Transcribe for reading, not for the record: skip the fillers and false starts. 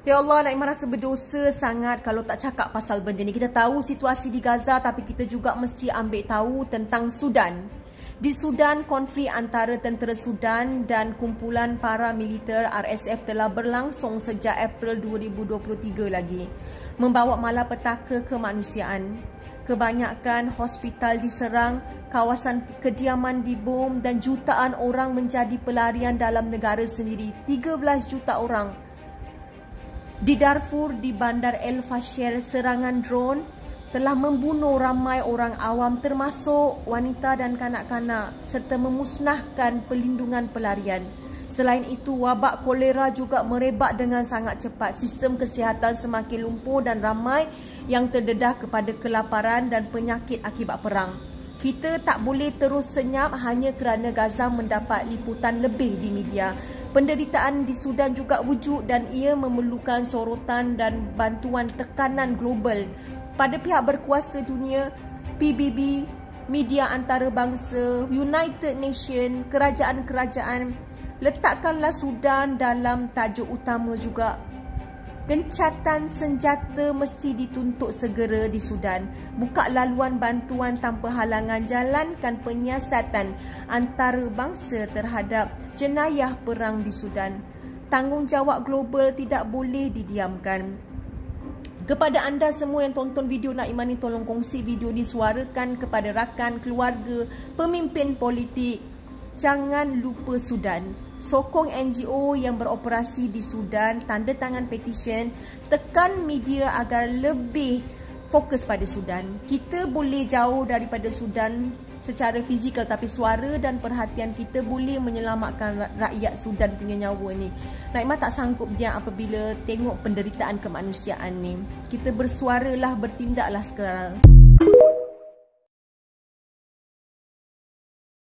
Ya Allah, Naimah rasa berdosa sangat kalau tak cakap pasal benda ni. Kita tahu situasi di Gaza, tapi kita juga mesti ambil tahu tentang Sudan. Di Sudan, konflik antara tentera Sudan dan kumpulan paramiliter RSF telah berlangsung sejak April 2023 lagi, membawa malapetaka kemanusiaan. Kebanyakan hospital diserang, kawasan kediaman dibom dan jutaan orang menjadi pelarian dalam negara sendiri. 13 juta orang. Di Darfur, di Bandar El Fasher, serangan drone telah membunuh ramai orang awam termasuk wanita dan kanak-kanak serta memusnahkan pelindungan pelarian. Selain itu, wabak kolera juga merebak dengan sangat cepat. Sistem kesihatan semakin lumpuh dan ramai yang terdedah kepada kelaparan dan penyakit akibat perang. Kita tak boleh terus senyap hanya kerana Gaza mendapat liputan lebih di media. Penderitaan di Sudan juga wujud dan ia memerlukan sorotan dan bantuan tekanan global pada pihak berkuasa dunia, PBB, media antarabangsa, United Nations, kerajaan-kerajaan. Letakkanlah Sudan dalam tajuk utama juga. Gencatan senjata mesti dituntut segera di Sudan. Buka laluan bantuan tanpa halangan. Jalankan penyiasatan antarabangsa terhadap jenayah perang di Sudan. Tanggungjawab global tidak boleh didiamkan. Kepada anda semua yang tonton video Naimah ni, tolong kongsi video ni, suarakan kepada rakan, keluarga, pemimpin politik. Jangan lupa Sudan. Sokong NGO yang beroperasi di Sudan, tanda tangan petisyen, tekan media agar lebih fokus pada Sudan. Kita boleh jauh daripada Sudan secara fizikal, tapi suara dan perhatian kita boleh menyelamatkan rakyat Sudan punya nyawa ni. Naimah tak sanggup diam apabila tengok penderitaan kemanusiaan ni. Kita bersuaralah, bertindaklah sekarang.